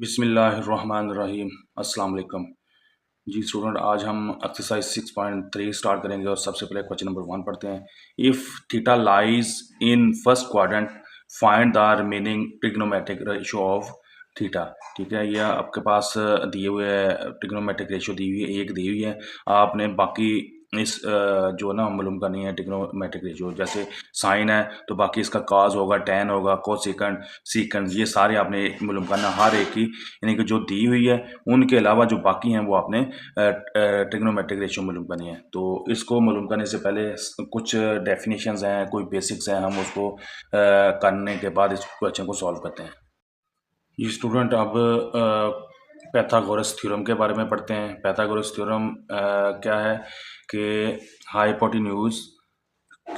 बिस्मिल्लाहिर्रहमानिर्रहीम। अस्सलाम वालेकुम। जी स्टूडेंट, आज हम एक्सरसाइज 6.3 स्टार्ट करेंगे और सबसे पहले क्वेश्चन नंबर 1 पढ़ते हैं। If theta lies in first quadrant find the remaining trigonometric ratio of theta. ठीक है, यह आपके पास दिए हुए ट्रिग्नोमेट्रिक रेशियो दी हुई है, एक दी हुई है। आपने बाकी इस जो ना मालूम करनी है ट्रिग्नोमेट्रिक रेशियो, जैसे साइन है तो बाकी इसका कॉस होगा, टेन होगा, कोसेकंड, सीकंड, ये सारे आपने मालूम करना हर एक की, यानी कि जो दी हुई है उनके अलावा जो बाकी हैं वो आपने ट्रिग्नोमेट्रिक रेशियो मालूम करनी है। तो इसको मालूम करने से पहले कुछ डेफिनेशंस हैं, कोई बेसिक्स हैं, हम उसको करने के बाद इस क्वेश्चन को सॉल्व करते हैं। ये स्टूडेंट अब पैथागोरस थ्योरम के बारे में पढ़ते हैं। पैथागोरस थ्योरम क्या है कि hypotenuse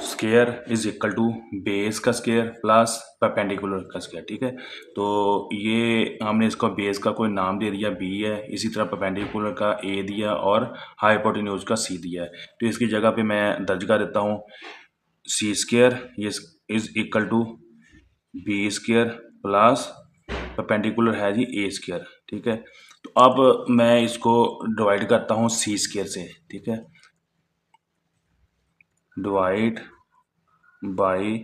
square is equal to base का स्केयर प्लस परपेंडिकुलर का स्केयर। ठीक है, तो ये हमने इसको बेस का कोई नाम दे दिया बी है, इसी तरह परपेंडिकुलर का ए दिया और हाइपोटेन्यूज का सी दिया है। तो इसकी जगह पे मैं दर्ज कर देता हूँ सी स्केयर ये is equal to B square plus perpendicular है जी ए स्केयर। ठीक है, तो अब मैं इसको डिवाइड करता हूँ सी स्केयर से। ठीक है, डिवाइड बाई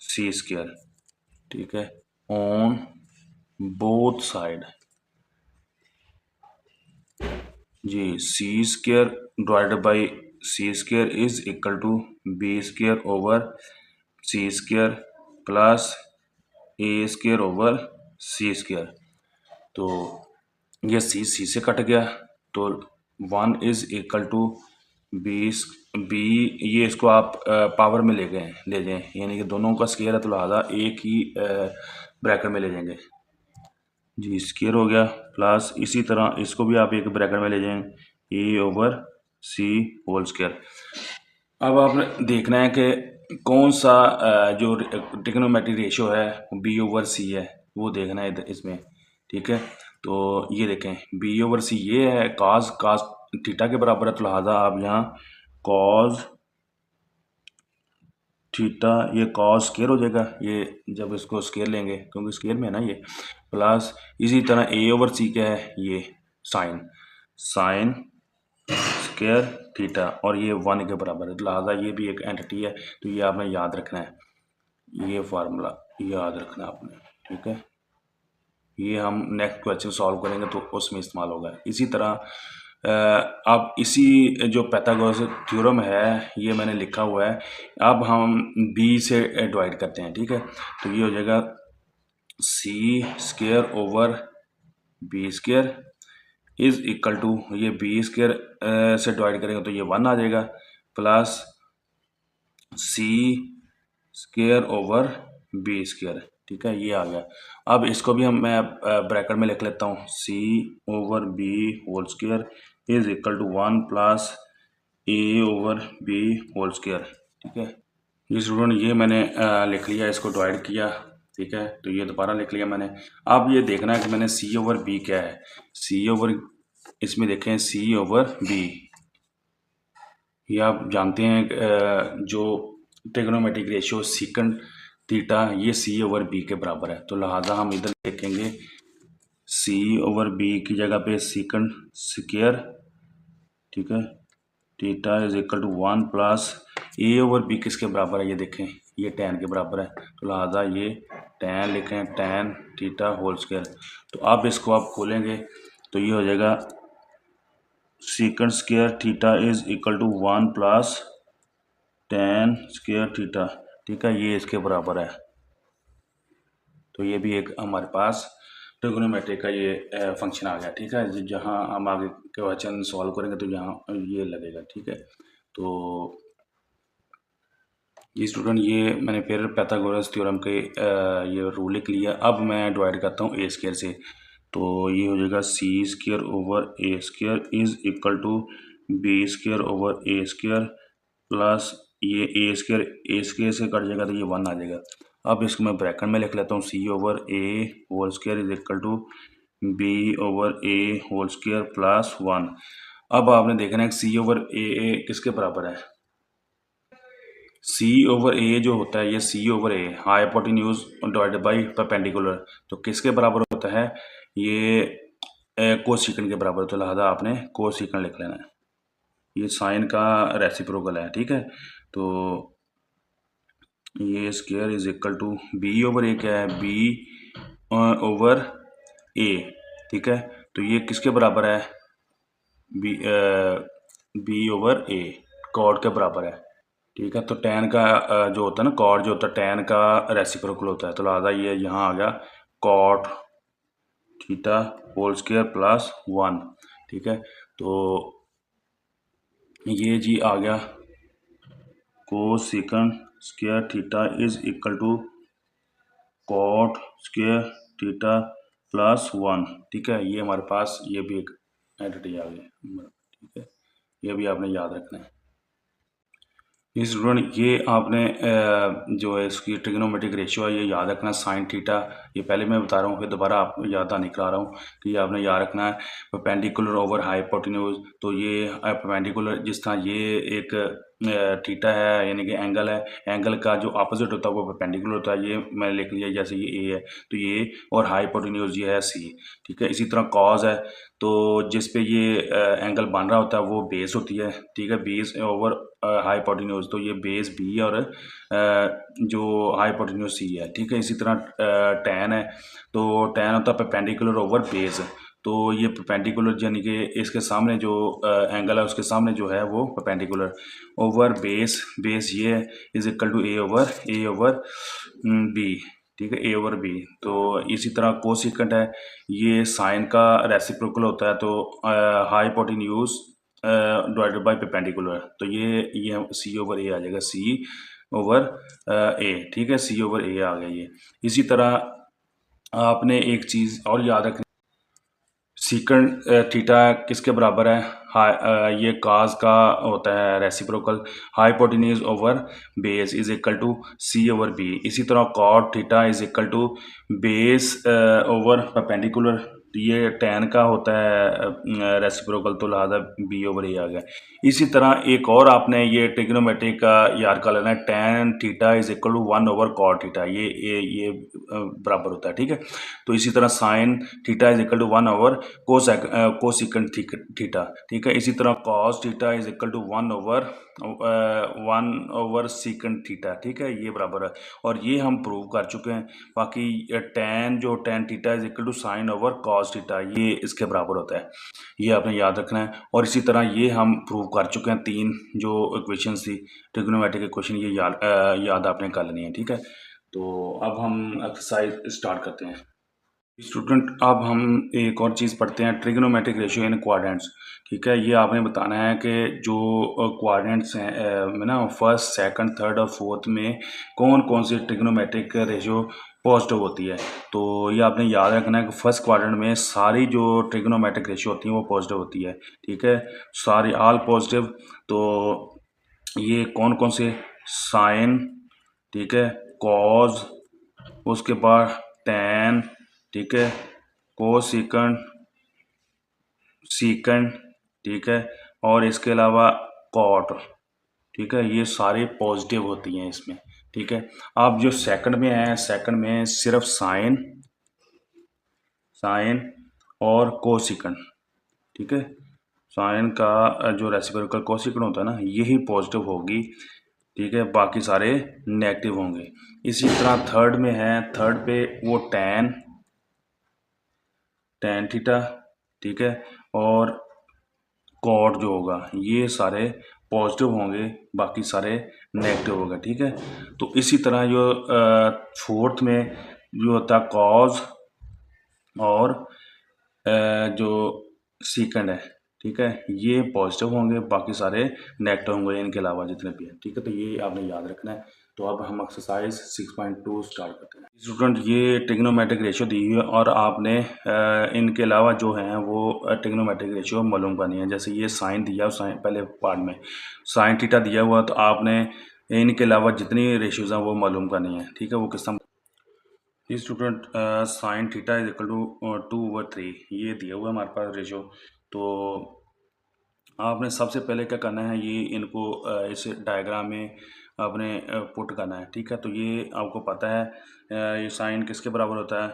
सी स्केयर। ठीक है, ऑन बोथ साइड जी C square divided by C square is equal to B square over C square plus A square over C square. तो ये सी से कट गया, तो 1 इज इक्वल टू बी ये इसको आप पावर में ले जाएं, यानी कि दोनों का स्केयर है तो लिहाजा एक ही ब्रैकेट में ले जाएंगे जी, स्केयर हो गया। प्लस इसी तरह इसको भी आप एक ब्रैकेट में ले जाएं ए ओवर सी होल स्केयर। अब आपने देखना है कि कौन सा जो ट्रिग्नोमेट्रिक रेशियो है बी ओवर सी है, वो देखना है इधर इसमें। ठीक है, तो ये देखें बी ओवर सी ये है काज काज थीटा के बराबर है, तो लिहाजा आप यहाँ कॉज थीटा ये कॉस स्केयर हो जाएगा, ये जब इसको स्केयर लेंगे क्योंकि स्केयर में है ना ये, प्लस इसी तरह ए ओवर सी क्या है ये साइन साइन स्केयर थीटा, और ये 1 के बराबर है, लिहाजा ये भी एक एंटिटी है। तो ये आपने याद रखना है, ये फार्मूला याद रखना है आपने। ठीक है, ये हम नेक्स्ट क्वेश्चन सॉल्व करेंगे तो उसमें इस्तेमाल होगा। इसी तरह अब इसी जो पैथागोरस थ्योरम है ये मैंने लिखा हुआ है, अब हम बी से डिवाइड करते हैं। ठीक है, तो ये हो जाएगा C square over B square is equal to ये बी स्केयर से डिवाइड करेंगे तो ये 1 आ जाएगा, plus C square over B square. ठीक है, ये आ गया। अब इसको भी मैं ब्रैकेट में लिख लेता हूँ C over B whole square is equal to 1 plus A over B whole square. ठीक है, ये स्टूडेंट ये मैंने लिख लिया, इसको डिवाइड किया। ठीक है, तो ये दोबारा लिख लिया मैंने। अब ये देखना है कि मैंने सी ओवर बी क्या है, सी ओवर इसमें देखें सी ओवर बी, ये आप जानते हैं जो ट्रिग्नोमेट्रिक रेशियो सीकंड थीटा ये सी ओवर बी के बराबर है, तो लिहाजा हम इधर लिखेंगे सी ओवर बी की जगह पे सीकंड स्क्वायर। ठीक है, theta is equal to 1 plus A over B किसके बराबर है, ये देखें ये tan के बराबर है, तो लिहाजा ये tan लिखें tan थीटा होल स्क्वायर। तो अब इसको आप खोलेंगे तो ये हो जाएगा secant square theta is equal to 1 plus tan square theta. ठीक है, ये इसके बराबर है। तो ये भी एक हमारे पास ट्रिग्नोमेट्री का ये फंक्शन आ गया। ठीक है, जहाँ हम आगे क्वेश्चन सॉल्व करेंगे तो यहाँ ये लगेगा। ठीक है, तो ये स्टूडेंट ये मैंने फिर पैथागोरस थ्योरम के ये रूल लिख लिया। अब मैं डिवाइड करता हूँ ए स्क्वायर से, तो ये हो जाएगा C square over A square is equal to B square over A square plus ये ए स्क्वायर से कट जाएगा तो ये 1 आ जाएगा। अब इसको मैं ब्रैकेट में लिख लेता हूँ C over A whole square is equal to B over A whole square plus 1। अब आपने देखना है कि सी ओवर ए किसके बराबर है, सी ओवर ए जो होता है ये C over A hypotenuse divided by perpendicular, तो किसके बराबर होता है ये कोसिकन के बराबर, तो लिहाजा आपने कोसिकन लिख लेना है। ये साइन का रेसिप्रोकल है, ठीक है। तो ये square is equal to B over A, क्या है, बी ओवर ए, ठीक है। तो ये किसके बराबर है, बी ओवर ए, कॉड के बराबर है, ठीक है। तो टैन का जो होता है ना, कॉड जो होता है टैन का रेसिप्रोकल होता है, तो लिहाजा ये यहाँ आ गया cot theta whole square plus 1, ठीक है। तो ये जी आ गया cosecant square theta is equal to cot square theta plus 1, ठीक है। ये हमारे पास ये भी एक एंटिटी आ गई, ठीक है। ये भी आपने याद रखना है। ये स्टूडेंट, ये आपने जो है इसकी ट्रिग्नोमेट्रिक रेशियो है ये याद रखना, साइन थीटा, ये पहले मैं बता रहा हूँ, फिर दोबारा आप याद आने करा रहा हूँ कि ये आपने याद रखना है। परपेंडिकुलर ओवर हाइपोटेन्यूज, तो ये परपेंडिकुलर, जिस तरह ये एक थीटा है यानी कि एंगल है, एंगल का जो अपोजिट होता है वो परपेंडिकुलर होता है, ये मैंने लिख लिया, जैसे ये ए है तो ये, और हाइपोटेन्यूज ये है सी, ठीक है। इसी तरह कॉज है, तो जिस पे ये एंगल बन रहा होता है वो बेस होती है, ठीक है, बेस ओवर हाइपोटेन्यूज, तो ये बेस बी और जो हाइपोटेन्यूज सी है, ठीक है। इसी तरह टैन है, तो टैन होता है परपेंडिकुलर ओवर बेस, तो ये परपेंडिकुलर यानी कि इसके सामने जो एंगल है उसके सामने जो है वो परपेंडिकुलर ओवर बेस, बेस ये is equal to A over B, ठीक है, ए ओवर बी। तो इसी तरह कोसिकेंट है, ये साइन का रेसिप्रोकल होता है, तो हाइपोटेन्यूज डिवाइडेड बाय परपेंडिकुलर, तो ये सी ओवर ए आ जाएगा, सी ओवर ए, ठीक है, सी ओवर ए आ गया ये। इसी तरह आपने एक चीज़ और याद रखनी, सीकंड थीटा किसके बराबर है, ये काज का होता है reciprocal, hypotenuse over base is equal to C over B. इसी तरह cot theta is equal to base over perpendicular, ये टैन का होता है रेसिप्रोकल, तो लिहाजा बी ओवर ए आ गया। इसी तरह एक और आपने ये ट्रिग्नोमेट्रिक का याद कर लेना है, tan theta is equal to 1 over cot theta, ये बराबर होता है, ठीक है। तो इसी तरह sine theta is equal to 1 over cosecant theta, ठीक है। इसी तरह cos theta is equal to 1 over secant theta, ठीक है, ये बराबर है, और ये हम प्रूव कर चुके हैं। बाकी tan theta is equal to sine over cos theta, ये इसके बराबर होता है, ये आपने याद रखना है। और इसी तरह ये हम प्रूव कर चुके हैं, 3 जो इक्वेशन थी ट्रिग्नोमेट्रिक इक्वेशन, ये याद आपने कर लेनी है, ठीक है। तो अब हम एक्सरसाइज स्टार्ट करते हैं। स्टूडेंट, अब हम एक और चीज़ पढ़ते हैं, ट्रिग्नोमेट्रिक रेशियो इन क्वाड्रेंट्स, ठीक है। ये आपने बताना है कि जो क्वाड्रेंट्स हैं में ना, फर्स्ट सेकंड थर्ड और फोर्थ में कौन कौन सी ट्रिग्नोमेट्रिक रेशियो पॉजिटिव होती है। तो ये आपने याद रखना है कि फर्स्ट क्वाड्रेंट में सारी जो ट्रिग्नोमेट्रिक रेशियो होती है वो पॉजिटिव होती है, ठीक है, सारी ऑल पॉजिटिव। तो ये कौन कौन से, साइन, ठीक है, कॉज, उसके बाद टैन, ठीक है, कोसिकंड, सीकंड, ठीक है, और इसके अलावा कॉट, ठीक है, ये सारे पॉजिटिव होती हैं इसमें, ठीक है। अब जो सेकंड में है, सेकंड में सिर्फ साइन और कोसिकंड, ठीक है, साइन का जो रेसिप्रोकल कोसिकंड होता है ना, यही पॉजिटिव होगी, ठीक है, बाकी सारे नेगेटिव होंगे। इसी तरह थर्ड में है, थर्ड पे वो टैन थीटा, ठीक है, और कॉट जो होगा ये सारे पॉजिटिव होंगे, बाकी सारे नेगेटिव होगा, ठीक है। तो इसी तरह जो फोर्थ में जो होता है कॉज और जो सीकंड है, ठीक है, ये पॉजिटिव होंगे, बाकी सारे नेगेटिव होंगे इनके अलावा जितने भी हैं, ठीक है। तो ये आपने याद रखना है। तो अब हम एक्सरसाइज 6.2 स्टार्ट करते हैं। स्टूडेंट, ये ट्रिग्नोमेट्रिक रेशियो दी हुई है और आपने इनके अलावा जो हैं वो ट्रिग्नोमेट्रिक रेशियो मालूम करनी है। जैसे ये साइन दिया, साइन पहले पार्ट में साइन थीटा दिया हुआ, तो आपने इनके अलावा जितनी रेशियोज हैं वो मालूम करनी है, ठीक है। वो किस तरह, student, sine theta is equal to 2/3, ये दिया हुआ है हमारे पास रेशियो। तो आपने सबसे पहले क्या करना है, ये इनको इस डायग्राम में आपने पुट करना है, ठीक है। तो ये आपको पता है ये साइन किसके बराबर होता है,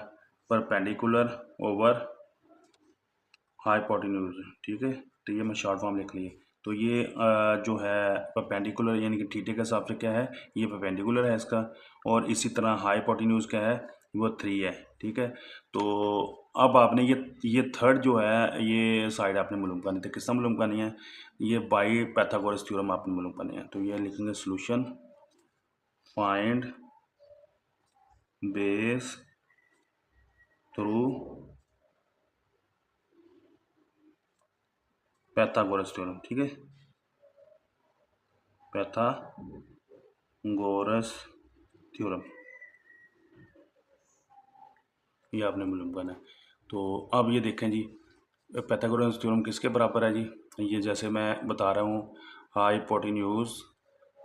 परपेंडिकुलर ओवर हाइपोटेन्यूज, ठीक है। तो ये मैं शॉर्ट फॉर्म लिख लिए। तो ये जो है परपेंडिकुलर यानी कि थीटा के हिसाब से क्या है, ये परपेंडिकुलर है इसका, और इसी तरह हाइपोटेन्यूज क्या है, वो 3 है, ठीक है। तो अब आपने ये थर्ड जो है ये साइड आपने मालूम करनी है। किसका मालूम करनी है, ये बाई पाइथागोरस थ्योरम आपने मालूम करनी है। तो ये लिखेंगे solution find base through Pythagoras theorem, ठीक है। पाइथागोरस थ्योरम ये आपने मालूम करना है। तो अब ये देखें जी, पाइथागोरस थ्योरम किसके बराबर है जी, ये जैसे मैं बता रहा हूँ, hypotenuse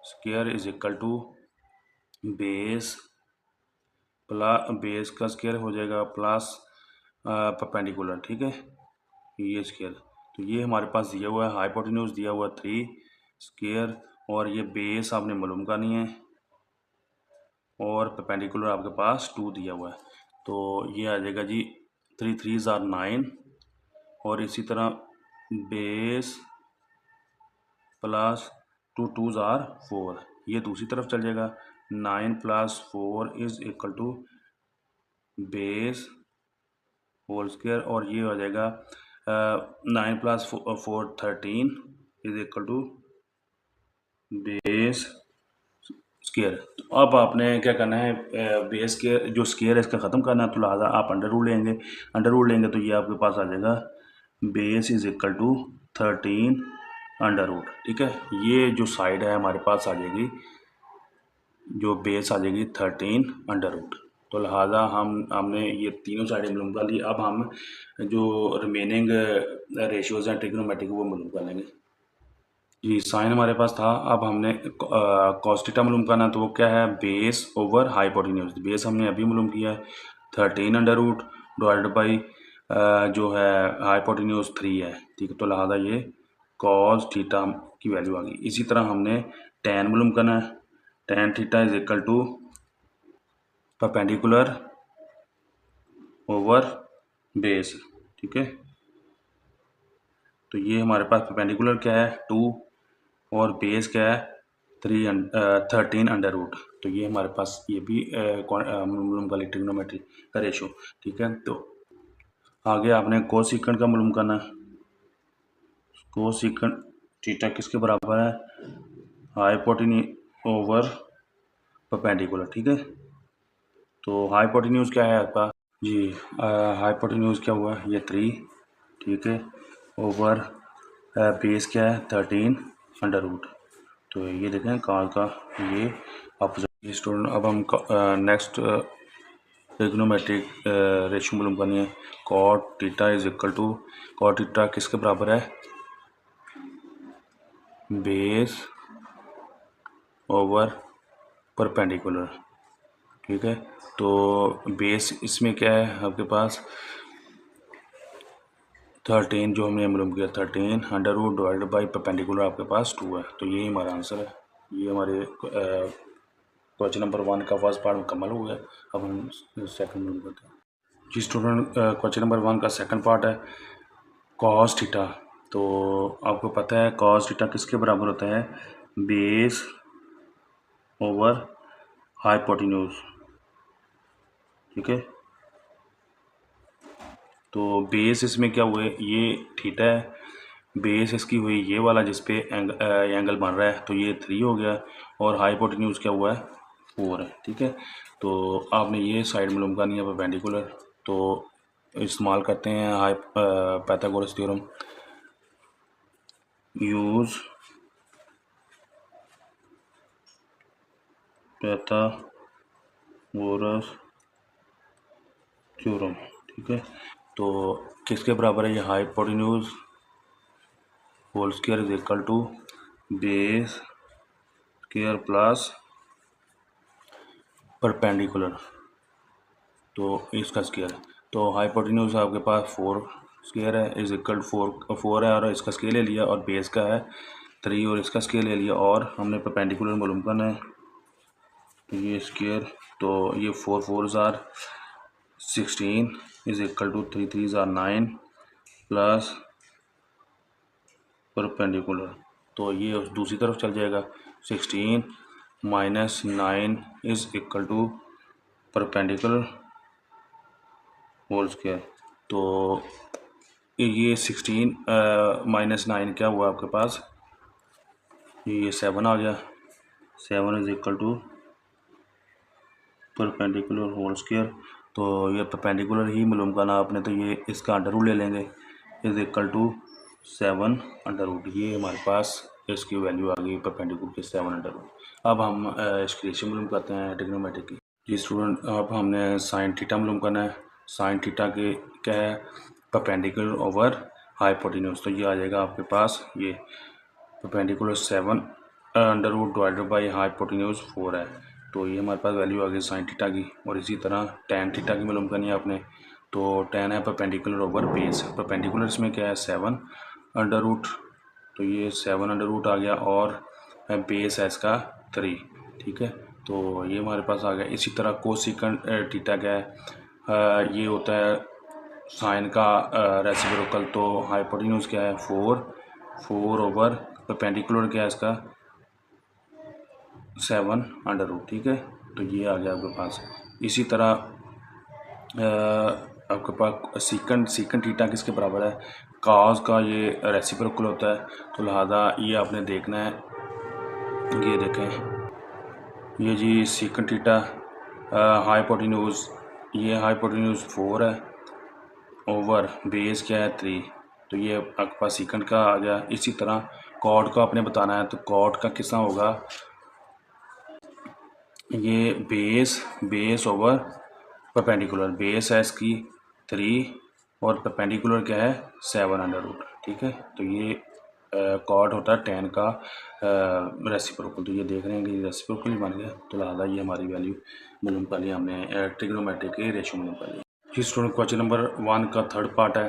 square is equal to base base का स्क्वायर हो जाएगा प्लस परपेंडिकुलर, ठीक है, ये स्क्वायर। तो ये हमारे पास दिया हुआ है, हाइपोटेन्यूज दिया हुआ 3 स्क्वायर, और ये बेस आपने मालूम करनी है, और परपेंडिकुलर आपके पास 2 दिया हुआ है। तो ये आ जाएगा जी 3 3s are 9, और इसी तरह बेस प्लस 2 2s are 4, ये दूसरी तरफ चल जाएगा। 9 + 4 is equal to base whole square, और ये हो जाएगा 9 + 4 13 is equal to base square. तो अब आपने क्या करना है, बेस के जो स्क्वायर है इसका ख़त्म करना है, तो लिहाजा आप अंडर रूट लेंगे। अंडर रूट लेंगे तो ये आपके पास आ जाएगा base is equal to 13 under root, ठीक है। ये जो साइड है हमारे पास आ जाएगी, जो बेस आ जाएगी 13 अंडर रूट। तो लिहाजा हमने ये तीनों साइडें मालूम कर ली। अब हम जो रिमेनिंग रेशियोज़ हैं ट्रिग्नोमेट्रिक वो मालूम कर लेंगे जी। साइन हमारे पास था, अब हमने कॉस थीटा मालूम करना है, तो वो क्या है, बेस ओवर हाइपोटेन्यूज। बेस हमने अभी मालूम किया है 13 अंडर रूट डिवाइडेड बाई जो है हाइपोटेन्यूज 3 है, ठीक है। तो लिहाजा ये कॉस थीटा की वैल्यू आ गई। इसी तरह हमने टैन मालूम करना है, tan theta is equal to perpendicular over base, ठीक है। तो ये हमारे पास परपेंडिकुलर क्या है 2, और बेस क्या है 13 अंडर रूट। तो ये हमारे पास ये भी मालूम कर ली ट्रिग्नोमेट्री का रेशो, ठीक है। तो आगे आपने कोसिकेंट का मालूम करना है। कोसिकेंट थीटा किसके बराबर है, हाइपोटेन्यूज ओवर परपेंडिकुलर, ठीक है। तो हाइपोटेन्यूज क्या है आपका जी, हाइपोटेन्यूज क्या हुआ, ये 3, ठीक है, ओवर बेस क्या है 13 अंडर रूट। तो ये देखें कॉल का ये अपोजिट स्टूडेंट। अब हम नेक्स्ट ट्रिग्नोमेट्रिक रेशियो मालूम करनी है। Cot theta is equal to, cot theta किसके बराबर है, बेस ओवर परपेंडिकुलर, ठीक है। तो बेस इसमें क्या है आपके पास 13 जो हमने मालूम किया 13 under root divided by perpendicular आपके पास 2 है। तो यही हमारा आंसर है। ये हमारे क्वेश्चन नंबर 1 का फर्स्ट पार्ट मुकम्मल हो गया। अब हम सेकंड मालूम करते हैं जी स्टूडेंट। क्वेश्चन नंबर 1 का सेकंड पार्ट है कॉस थीटा। तो आपको पता है कॉस थीटा किसके बराबर होता है, बेस ओवर हाइपोटेन्यूज, ठीक है। तो बेस इसमें क्या हुआ है, ये थीटा है, बेस इसकी हुई ये वाला जिस पे एंगल बन रहा है, तो ये 3 हो गया, और हाइपोटेन्यूज क्या हुआ है 4 है, ठीक है। तो आपने ये साइड मालूम करनी है परपेंडिकुलर। तो इस्तेमाल करते हैं Pythagoras theorem. Use Pythagoras theorem, ठीक है। तो किसके बराबर है ये, hypotenuse whole square is equal to base square plus perpendicular, तो इसका स्क्वायर। तो हाइपोटेन्यूज आपके पास 4 स्क्वायर है इज इक्वल 4 है, और इसका स्केल ले लिया, और बेस का है 3 और इसका स्केल ले लिया, और हमने परपेंडिकुलर मालूम करना है। तो ये स्क्वायर, तो ये 4 4s are 16 is equal to 3 3 are 9 plus perpendicular, तो ये उस दूसरी तरफ चल जाएगा। 16 minus 9 is equal to perpendicular whole square. तो ये 16 माइनस 9 क्या हुआ आपके पास, ये 7 आ गया। 7 is equal to perpendicular whole square. तो ये परपेंडिकुलर ही मालूम करना आपने, तो ये इसका अंडर रूट ले लेंगे, is equal to 7 under root. ये हमारे पास इसकी वैल्यू आ गई परपेंडिकुलर की 7 अंडर रूट। अब हम इसकी रेशियो मालूम करते हैं ट्रिग्नोमेट्रिक की। जी स्टूडेंट, अब हमने साइन थीटा मालूम करना है। साइन थीटा के क्या है, परपेंडिकुलर ओवर हाइपोटेन्यूज। तो ये आ जाएगा आपके पास, ये perpendicular 7 under root divided by hypotenuse 4 है। तो ये हमारे पास वैल्यू आ गई साइन थीटा की। और इसी तरह टेन थीटा की मालूम करनी है आपने। तो टेन है परपेंडिकुलर ओवर बेस। परपेंडिकुलर इसमें क्या है 7 अंडर रूट, तो ये 7 अंडर रूट आ गया, और बेस है इसका 3। ठीक है, तो ये हमारे पास आ गया। इसी तरह कोसिकेंट थीटा क्या है, ये होता है साइन का रेसिप्रोकल। तो हाइपोटेन्यूज क्या है 4 ओवर परपेंडिकुलर क्या है इसका 7 अंडर रूट। ठीक है, तो ये आ गया आपके पास। इसी तरह आपके पास सीकंट थीटा किसके बराबर है, कॉस का ये रेसिप्रोकल होता है। तो लिहाजा ये आपने देखना है, ये देखें, ये जी सीकंट थीटा हाइपोटेन्यूज, ये हाइपोटेन्यूज 4 है ओवर बेस क्या है 3। तो ये आपके पास सीकंट का आ गया। इसी तरह कॉड का आपने बताना है, तो कॉड का कितना होगा, ये बेस ओवर परपेंडिकुलर। बेस है इसकी 3 और परपेंडिकुलर क्या है 7 अंडर रूट। ठीक है, तो ये कॉड होता है टेन का रेसिप्रोकल। तो ये देख रहे हैं कि रेसिप्रोकल ही बन गया। तो लिहाजा ये हमारी वैल्यू मालूम कर लिया हमने, ट्रिग्नोमेट्रिक के रेशियो मालूम कर लिया। जी स्टूडेंट, क्वेश्चन नंबर 1 का थर्ड पार्ट है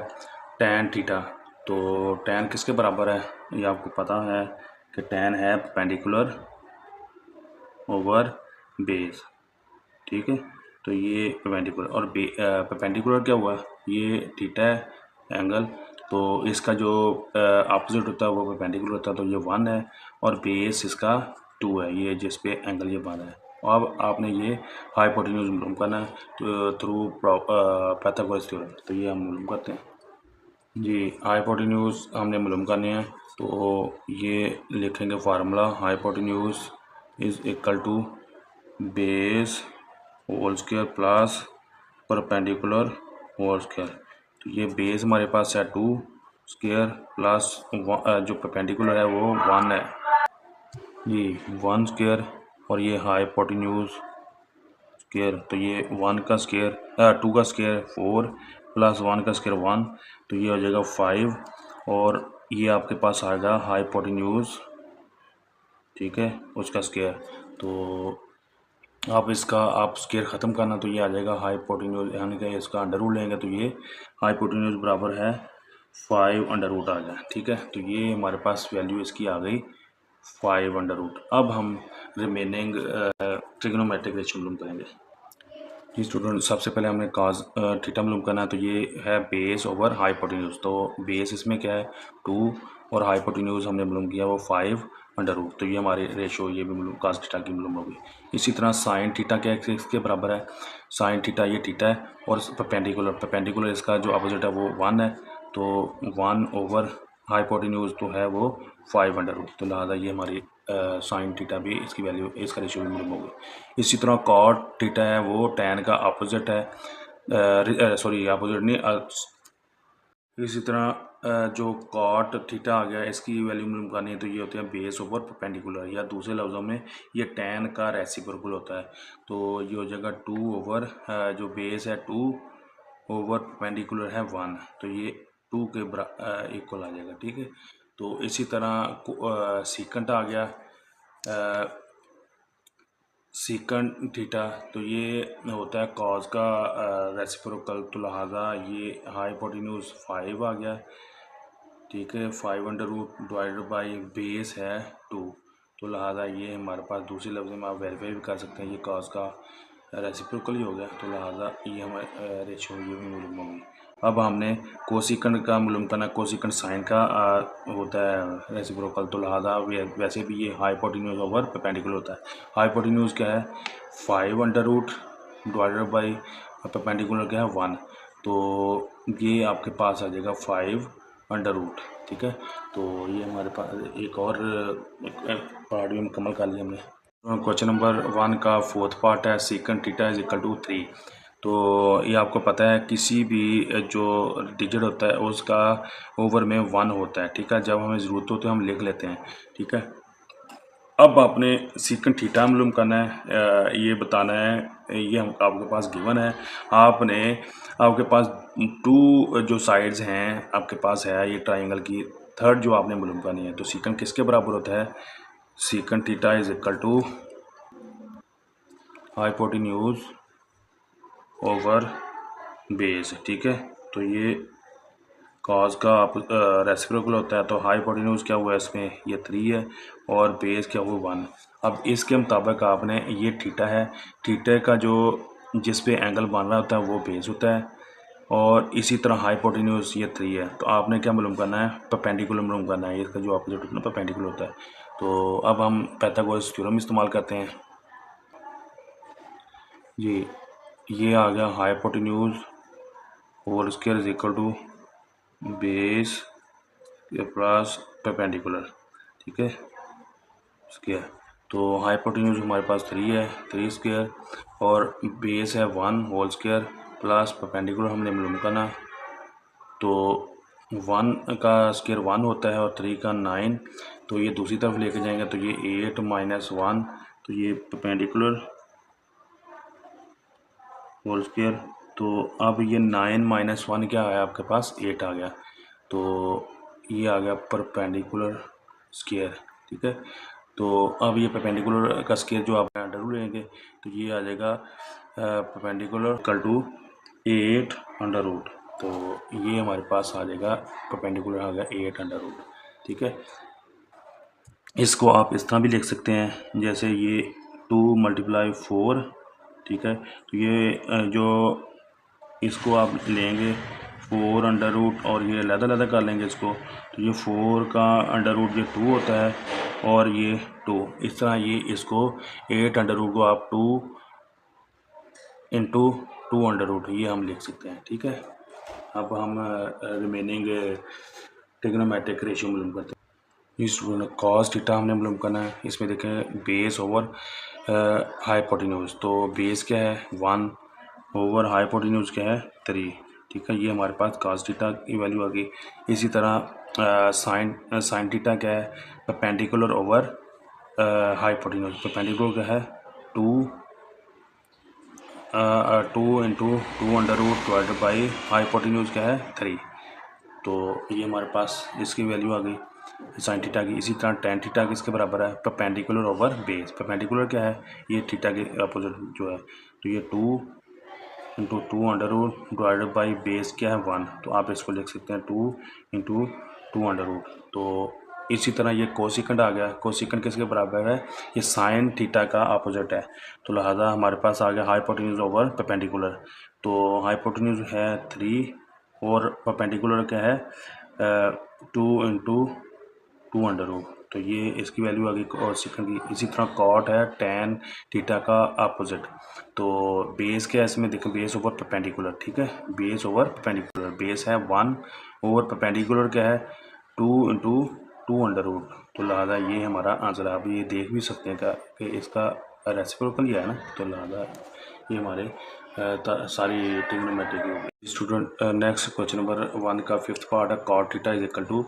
टेन थीटा। तो टेन किसके बराबर है, ये आपको पता है कि टेन है परपेंडिकुलर ओवर बेस। ठीक है, तो ये परपेंडिकुलर और परपेंडिकुलर क्या हुआ, ये थीटा है एंगल। तो इसका जो अपोजिट होता है वो परपेंडिकुलर होता है। तो ये 1 है और बेस इसका 2 है, ये जिस पे एंगल ये बना है। अब आपने ये हाइपोटेन्यूज मालूम करना है तो थ्रू पाइथागोरस थ्योरम। तो ये हम मालूम करते हैं जी। हाइपोटेन्यूज हमने मालूम करनी है, तो ये लिखेंगे formula, hypotenuse is equal to base whole square plus perpendicular whole square. तो ये बेस हमारे पास है 2 स्क्वायर प्लस जो परपेंडिकुलर है वो 1 है, ये 1 स्क्वायर, और ये हाइपोटेन्यूज स्क्वायर। तो ये 1 का स्क्वायर 2 का स्क्वायर 4 प्लस 1 का स्क्वायर 1, तो ये हो जाएगा 5। और ये आपके पास आएगा हाइपोटेन्यूज, ठीक है, उसका स्क्वायर। तो आप इसका आप स्क्वायर ख़त्म करना, तो ये आ जाएगा हाइपोटेन्यूज, यानी कि इसका अंडर रूट लेंगे तो ये हाइपोटेन्यूज बराबर है 5 अंडर रूट आ गया। ठीक है, तो ये हमारे पास वैल्यू इसकी आ गई 5 अंडर रूट। अब हम रिमेनिंग ट्रिग्नोमेट्रिक रेशियो मालूम करेंगे। जी स्टूडेंट, सबसे पहले हमने कॉस थीटा मालूम करना है। तो ये है बेस ओवर हाइपोटेन्यूज। तो बेस इसमें क्या है 2 और हाइपोटेन्यूज हमने मालूम किया वो 5 अंडर रूट। तो ये हमारे रेशो ये भी मालूम कॉस थीटा की मालूम होगी। इसी तरह साइन थीटा क्या इसके बराबर है, साइन थीटा ये थीटा है और परपेंडिकुलर इसका जो अपोजिट है वो 1 है। तो 1 ओवर हाइपोटेन्यूज तो है वो 5 अंडर रूट। तो लिहाजा ये हमारी साइन थीटा भी इसकी वैल्यू इसका रेशियो भी मालूम होगी। इसी तरह कॉट थीटा है वो टैन का अपोजिट है, सॉरी अपोजिट नहीं, इसी तरह जो कॉट थीटा आ गया इसकी वैल्यू मालूम करनी है। तो ये होते हैं बेस ओवर परपेंडिकुलर, या दूसरे लफ्ज़ों में ये टैन का रेसिप्रोकल होता है। तो ये हो जाएगा 2 ओवर जो बेस है 2 ओवर परपेंडिकुलर है 1, तो ये 2 के इक्वल आ जाएगा। ठीक है, तो इसी तरह सीकंट आ गया सीकंट थीटा, तो ये होता है कॉस का रेसिप्रोकल। तो लिहाजा ये हाइपोटेन्यूज 5 आ गया। ठीक है, 5 under root divided by base है 2। तो लिहाजा ये हमारे पास दूसरे लफ्ज़ में आप वेरीफाई भी कर सकते हैं, ये कॉस का रेसिप्रोकल ही हो गया, तो लिहाजा ये हमारे रेशियो ये भी मालूम होगी। अब हमने कोसिकेंड का मालूम करना, कोसिकेंड साइन का होता है रेसिप्रोकल, तो लिहाजा वैसे भी ये हाइपोटेन्यूज ओवर परपेंडिकुलर होता है। हाइपोटेन्यूज क्या है 5 under root divided by perpendicular क्या है 1, तो ये आपके पास आ जाएगा 5 अंडर रूट। ठीक है, तो ये हमारे पास एक और पार्ट भी मुकम्मल कर लिया हमने। क्वेश्चन नंबर 1 का फोर्थ पार्ट है secant theta is equal to 3। तो ये आपको पता है किसी भी जो डिजिट होता है उसका ओवर में 1 होता है। ठीक है, जब हमें ज़रूरत होती है हम लिख लेते हैं। ठीक है, अब आपने सीकन थीटा मालूम करना है, ये बताना है, ये हम आपके पास गिवन है। आपके पास 2 जो साइड्स हैं आपके पास है ये ट्राइंगल की, थर्ड जो आपने मालूम करनी है, तो सीकन किसके बराबर होता है, secant theta is equal to hypotenuse over base. ठीक है, तो ये कॉज का आप रेसिप्रोकल होता है, तो हाइपोटेन्यूज क्या हुआ है इसमें, ये 3 है और बेस क्या हुआ 1। अब इसके मुताबिक आपने ये थीटा है, थीटा का जो जिस पे एंगल बन रहा होता है वो बेस होता है, और इसी तरह हाइपोटेन्यूज ये 3 है, तो आपने क्या मालूम करना है, परपेंडिकुलर मालूम करना है, इसका जो अपोजिट होता है परपेंडिकुलर होता है। तो अब हम पाइथागोरस थ्योरम इस्तेमाल करते हैं। ये आ गया hypotenuse whole square is equal to base plus perpendicular. ठीक है, स्क्वायर, तो हाइपोटेन्यूज हमारे पास 3 है, 3 स्क्वायर, और बेस है 1 होल स्क्वायर प्लस परपेंडिकुलर हमने मालूम करना, तो 1 का स्क्वायर 1 होता है और 3 का 9, तो ये दूसरी तरफ लेके जाएंगे तो ये 8 माइनस 1, तो ये परपेंडिकुलर होल स्क्वायर, तो अब ये 9 माइनस 1 क्या आया आपके पास 8 आ गया, तो ये आ गया परपेंडिकुलर स्क्वायर। ठीक है, तो अब ये परपेंडिकुलर का स्क्वायर जो आप अंडर रूट लेंगे तो ये आ जाएगा perpendicular equal to 8 under root, तो ये हमारे पास आ जाएगा परपेंडिकुलर आ गया 8 अंडर रूट। ठीक है, इसको आप इस तरह भी लिख सकते हैं जैसे ये 2 मल्टीप्लाई 4। ठीक है, तो ये जो इसको आप लेंगे 4 अंडर रूट और ये अलग-अलग कर लेंगे इसको, तो ये 4 का अंडर रूट ये 2 होता है और ये 2, इस तरह ये इसको 8 अंडर रूट को आप 2 इंटू 2 अंडर रूट ये हम लिख सकते हैं। ठीक है, अब हम रिमेनिंग ट्रिग्नोमेट्रिक रेशियो मालूम करते हैं। इस कॉस थीटा हमने मालूम करना है, इसमें देखें बेस ओवर हाइपोटेन्यूज, तो बेस क्या है 1 ओवर हाइपोटेन्यूज क्या है 3। ठीक है, ये हमारे पास कॉस थीटा की वैल्यू आ गई। इसी तरह साइन थीटा क्या है परपेंडिकुलर ओवर हाइपोटेन्यूज, परपेंडिकुलर क्या है 2 into 2 under root divided by hypotenuse क्या है 3, तो ये हमारे पास इसकी वैल्यू आ गई साइन थीटा की। इसी तरह टेन थीटा किसके बराबर है परपेंडिकुलर ओवर बेस, परपेंडिकुलर क्या है ये थीटा के अपोजिट जो है, तो ये 2 into 2 under root divided by base क्या है 1, तो आप इसको लिख सकते हैं 2 इंटू 2 अंडर रूट। तो इसी तरह ये कोसिकेंड आ गया, कोसिकेंड किसके बराबर है, ये साइन थीटा का अपोजिट है, तो लिहाजा हमारे पास आ गया हाइपोटेन्यूज ओवर परपेंडिकुलर, तो हाइपोटेन्यूज है 3 और परपेंडिकुलर क्या है 2 इंटू 2 अंडर रूट, तो ये इसकी वैल्यू आ गई कोसिकेंड की। इसी तरह कॉट है टेन थीटा का अपोजिट, तो बेस क्या है इसमें देखें बेस ओवर परपेंडिकुलर। ठीक है, बेस ओवर परपेंडिकुलर, बेस है 1 ओवर परपेंडिकुलर क्या है 2 इंटू 2 अंडर रूट, तो लिहाजा ये हमारा आंसर है। आप ये देख भी सकते हैं कि इसका रेसिप्रोकल ही है ना, तो लिहाजा ये हमारे सारी ट्रिग्नोमेट्री की होगी। स्टूडेंट नेक्स्ट क्वेश्चन नंबर 1 का 5th पार्ट है cot theta is equal to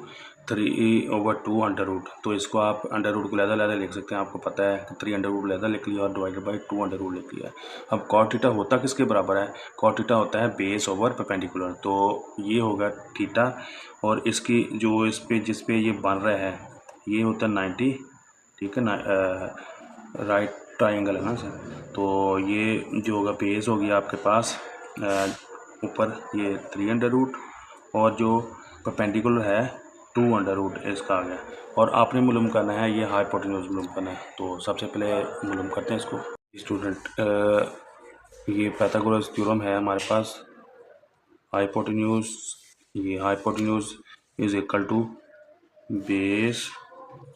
3 over 2 under root, तो इसको आप अंडर रूट को लहदा लिख सकते हैं, आपको पता है कि 3 अंडर रूट लहदा लिख लिया और डिवाइडेड बाई 2 अंडर रूट लिख लिया। अब कॉट थीटा होता किसके बराबर है, कॉट थीटा होता है बेस ओवर परपेंडिकुलर, तो ये होगा थीटा और इसकी जो जिस पे ये बन रहा है ये होता है 90। ठीक है ना, राइट ट्राइंगल है ना सर, तो ये जो होगा बेस होगी आपके पास ऊपर ये 3 अंडर रूट और जो परपेंडिकुलर है 2 अंडर रूट इसका आ गया, और आपने मालूम करना है ये हाइपोटेन्यूज मालूम करना है, तो सबसे पहले मालूम करते हैं इसको। स्टूडेंट ये पाइथागोरस थ्योरम है हमारे पास। हाइपोटेन्यूज, ये hypotenuse is equal to base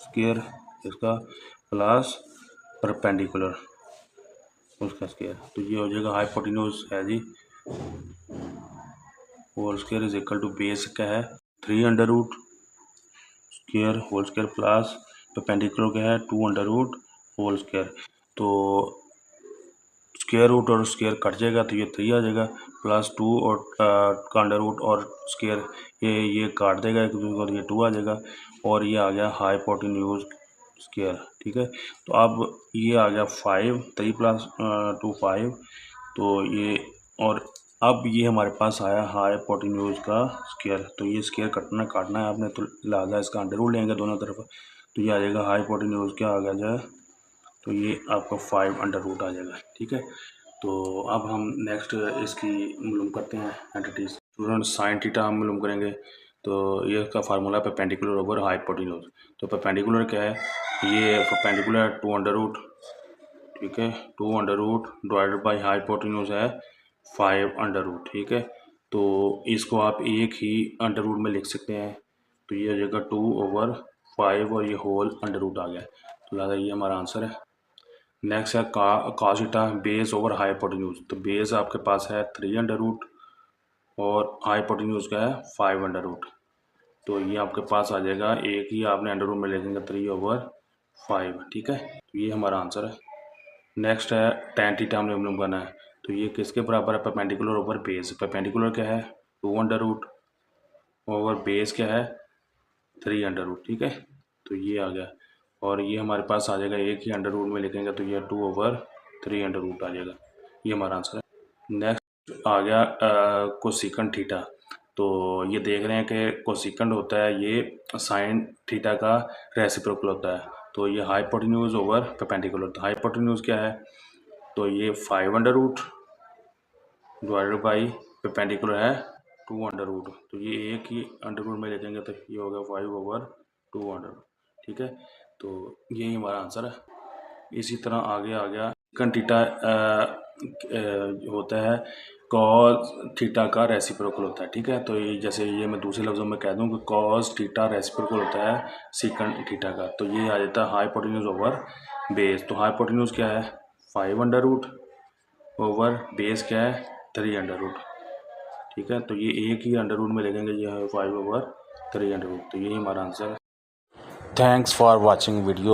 square इसका प्लस परपेंडिकुलर उसका स्क्वायर। तो ये हो जाएगा हाइपोटेन्यूज है जी whole square is equal to base क्या है 3 under root square whole square plus perpendicular क्या है 2 अंडर रूट होल स्क्वायर। तो स्क्वायर रूट और स्क्वायर कट जाएगा तो ये 3 आ जाएगा प्लस 2 और का अंडर रूट और स्क्वायर ये काट देगा एक दूसरे को तो ये 2 आ जाएगा और ये आ गया हाइपोटेन्यूज स्क्वायर। ठीक है, तो अब ये आ गया 5 3 प्लस 2 5 तो ये और अब ये हमारे पास आया हाइपोटेन्यूज का स्क्वायर। तो ये स्क्वायर काटना है आपने तो लिहाजा इसका अंडर रूट लेंगे दोनों तरफ तो ये आ जाएगा हाइपोटेन्यूज क्या आ गया जाए तो ये आपका 5 अंडर रूट आ जाएगा। ठीक है, तो अब हम नेक्स्ट इसकी मालूम करते हैं एंटिटीज। स्टूडेंट साइन थीटा हम मालूम करेंगे तो ये इसका फार्मूला परपेंडिकुलर ओवर हाइपोटेन्यूज। तो परपेंडिकुलर क्या है, ये परपेंडिकुलर 2 अंडर रूट, ठीक है 2 under root divided by hypotenuse है 5 अंडर रूट। ठीक है, तो इसको आप एक ही अंडर रूट में लिख सकते हैं तो ये हो जाएगा 2/5 और ये होल अंडर रूट आ गया तो लिहाजा ये हमारा आंसर है। नेक्स्ट है cos theta base over hypotenuse. तो बेस आपके पास है 3 अंडर रूट और हाइपोटेन्यूज का है 5 अंडर रूट। तो ये आपके पास आ जाएगा एक ही आपने अंडर रूट में ले लेंगे 3/5। ठीक है, तो ये हमारा आंसर है। नेक्स्ट है tan थीटा हमने मालूम करना है तो ये किसके बराबर है परपेंडिकुलर ओवर बेस। परपेंडिकुलर क्या है 2 अंडर रूट ओवर बेस क्या है 3 अंडर रूट। ठीक है, तो ये आ गया और ये हमारे पास आ जाएगा एक ही अंडर रूट में लिखेंगे तो ये 2/3 अंडर रूट आ जाएगा। ये हमारा आंसर है। नेक्स्ट आ गया कोसिकन थीटा। तो ये देख रहे हैं कि कोसिकन होता है ये साइन थीटा का रेसिप्रोकल होता है। तो ये हाइपोटेन्यूज ओवर परपेंडिकुलर। तो हाइपोटेन्यूज क्या है तो ये 5 under root divided by perpendicular है 2 अंडर रूट। तो ये एक ही अंडर रूट में लिखेंगे तो ये होगा 5/2 अंडर रूट। ठीक है, तो यही हमारा आंसर है। इसी तरह आगे आ गया सेकंड थीटा होता है कॉस थीटा का रेसिप्रोकल होता है। ठीक है, तो ये जैसे ये मैं दूसरे लफ्ज़ों में कह दूं कि कॉस थीटा रेसिप्रोकल होता है सेकंड थीटा का। तो ये आ जाता है हाइपोटेन्यूज ओवर बेस। तो हाइपोटेन्यूज क्या है 5 अंडर रूट ओवर बेस क्या है 3 अंडर रूट। ठीक है, तो ये एक ही अंडर रूट में लिखेंगे ये है 5/3 अंडर रूट। तो यही हमारा आंसर है। Thanks for watching video.